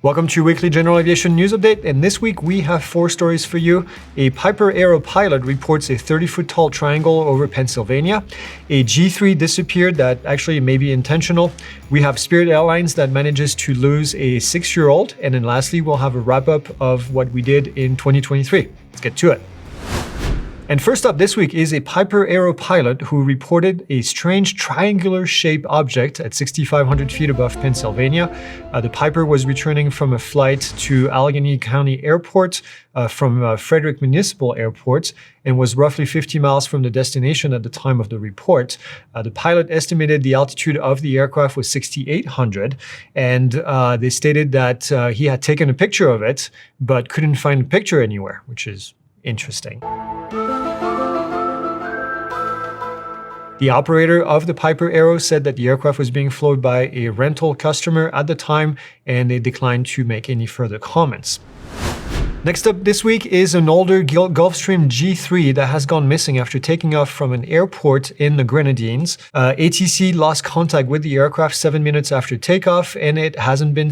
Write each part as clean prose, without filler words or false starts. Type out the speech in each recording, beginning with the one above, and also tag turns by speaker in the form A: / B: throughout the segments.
A: Welcome to your weekly General Aviation news update, and this week we have 4 stories for you. A Piper Aero pilot reports a 30-foot tall triangle over Pennsylvania. A G3 disappeared that actually may be intentional. We have Spirit Airlines that manages to lose a 6-year-old. And then lastly, we'll have a wrap-up of what we did in 2023. Let's get to it. And first up this week is a Piper Aero pilot who reported a strange triangular-shaped object at 6,500 feet above Pennsylvania. The Piper was returning from a flight to Alleghany County Airport from Fredrick Municipal Airport and was roughly 50 miles from the destination at the time of the report. The pilot estimated the altitude of the aircraft was 6,800, and they stated that he had taken a picture of it, but couldn't find a picture anywhere, which is interesting. The operator of the Piper Aero said that the aircraft was being flown by a rental customer at the time, and they declined to make any further comments. Next up this week is an older Gulfstream G3 that has gone missing after taking off from an airport in the Grenadines. ATC lost contact with the aircraft 7 minutes after takeoff, and it hasn't been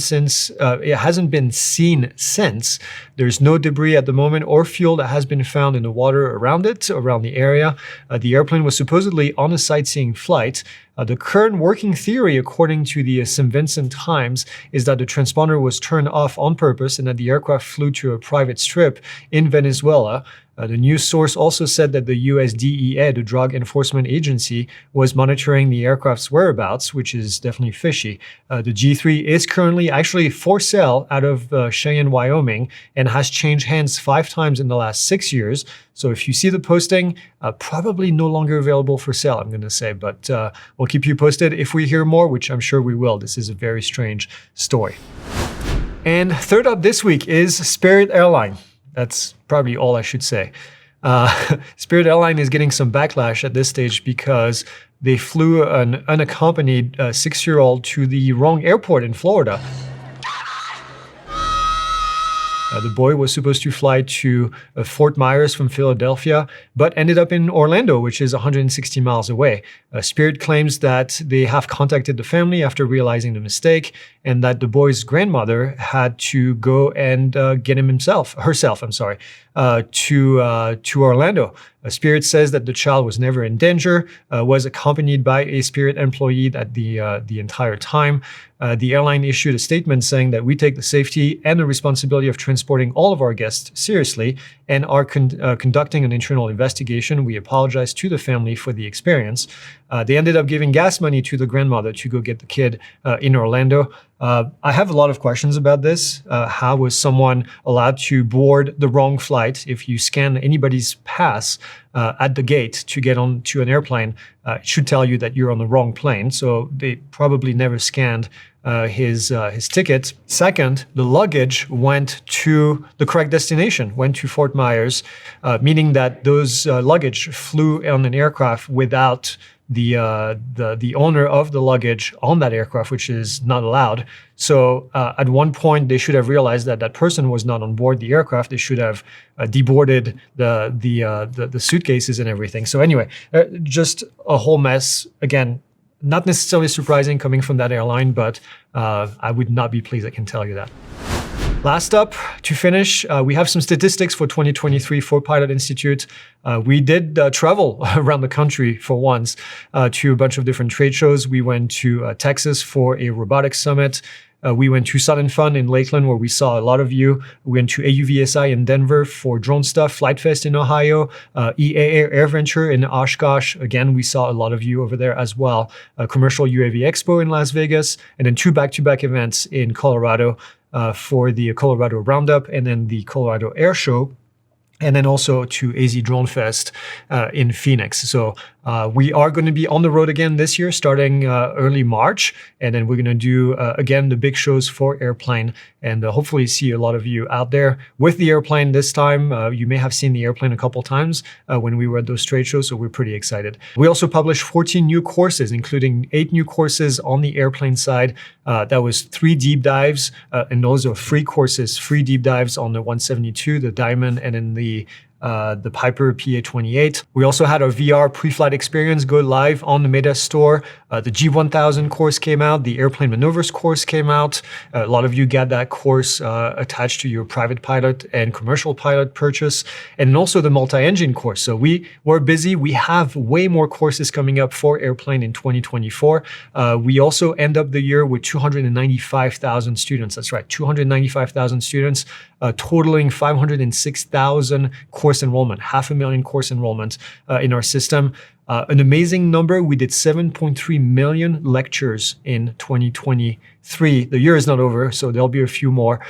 A: seen since. There's no debris at the moment or fuel that has been found in the water around the area. The airplane was supposedly on a sightseeing flight. The current working theory, according to the St. Vincent Times, is that the transponder was turned off on purpose and that the aircraft flew to a private strip in Venezuela. The news source also said that the USDEA, the Drug Enforcement Agency, was monitoring the aircraft's whereabouts, which is definitely fishy. The G3 is currently actually for sale out of Cheyenne, Wyoming, and has changed hands 5 times in the last 6 years. So if you see the posting, probably no longer available for sale, I'm going to say. But we'll keep you posted if we hear more, which I'm sure we will. This is a very strange story. And third up this week is Spirit Airlines. That's probably all I should say. Spirit Airlines is getting some backlash at this stage because they flew an unaccompanied 6-year-old to the wrong airport in Florida. The boy was supposed to fly to Fort Myers from Philadelphia, but ended up in Orlando, which is 160 miles away. Spirit claims that they have contacted the family after realizing the mistake, and that the boy's grandmother had to go and get him herself, to Orlando. Spirit says that the child was never in danger, was accompanied by a Spirit employee at the entire time. The airline issued a statement saying that we take the safety and the responsibility of transporting all of our guests seriously and are conducting an internal investigation. We apologize to the family for the experience. They ended up giving gas money to the grandmother to go get the kid in Orlando. I have a lot of questions about this. How was someone allowed to board the wrong flight? If you scan anybody's pass at the gate to get onto an airplane, it should tell you that you're on the wrong plane. So they probably never scanned his ticket. Second, the luggage went to the correct destination, went to Fort Myers, meaning that those luggage flew on an aircraft without the owner of the luggage on that aircraft, which is not allowed. So at one point, they should have realized that that person was not on board the aircraft. They should have deboarded the suitcases and everything. So anyway, just a whole mess. Again, not necessarily surprising coming from that airline, but I would not be pleased, I can tell you that. Last up, to finish, we have some statistics for 2023 for Pilot Institute. We did travel around the country for once to a bunch of different trade shows. We went to Texas for a robotics summit. We went to Sun and Fun in Lakeland, where we saw a lot of you. We went to AUVSI in Denver for drone stuff, Flight Fest in Ohio, EAA AirVenture in Oshkosh. Again, we saw a lot of you over there as well. Commercial UAV Expo in Las Vegas, and then 2 back-to-back events in Colorado for the Colorado Roundup and then the Colorado Air Show, and then also to AZ Drone Fest in Phoenix. So we are going to be on the road again this year, starting early March. And then we're going to do, again, the big shows for Airplane, and hopefully see a lot of you out there with the airplane this time. You may have seen the airplane a couple times when we were at those trade shows, so we're pretty excited. We also published 14 new courses, including 8 new courses on the airplane side. That was 3 deep dives, and those are free courses, free deep dives on the 172, the Diamond, and then the the Piper PA-28. We also had our VR pre-flight experience go live on the Meta store. The G1000 course came out. The Airplane Maneuvers course came out. A lot of you got that course attached to your private pilot and commercial pilot purchase. And also the multi-engine course. So we were busy. We have way more courses coming up for Airplane in 2024. We also end up the year with 295,000 students. That's right, 295,000 students, totaling 506,000 course enrollment, 500,000 course enrollments in our system. An amazing number. We did 7.3 million lectures in 2023. The year is not over, so there'll be a few more.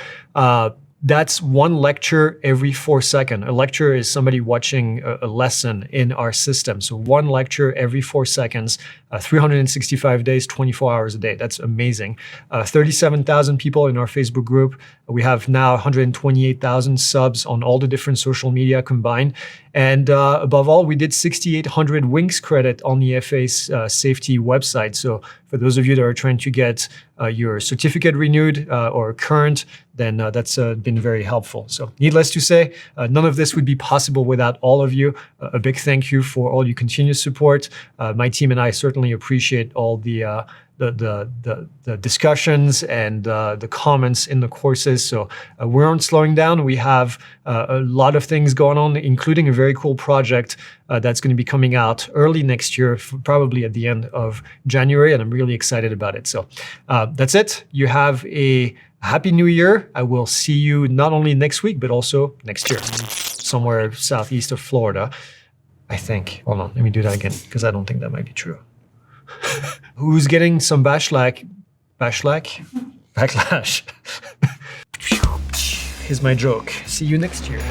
A: That's one lecture every 4 seconds. A lecture is somebody watching a lesson in our system. So one lecture every 4 seconds, 365 days, 24 hours a day. That's amazing. 37,000 people in our Facebook group. We have now 128,000 subs on all the different social media combined. And above all, we did 6,800 Wings credit on the FAA's safety website. So for those of you that are trying to get your certificate renewed or current, then that's been very helpful. So needless to say, none of this would be possible without all of you. A big thank you for all your continued support. My team and I certainly appreciate all the discussions and the comments in the courses. So we aren't slowing down. We have a lot of things going on, including a very cool project that's going to be coming out early next year, probably at the end of January, and I'm really excited about it. So that's it. You have a happy new year. I will see you not only next week, but also next year, somewhere southeast of Florida, I think. Hold on, let me do that again, because I don't think that might be true. Who's getting some backlash? Here's my joke. See you next year.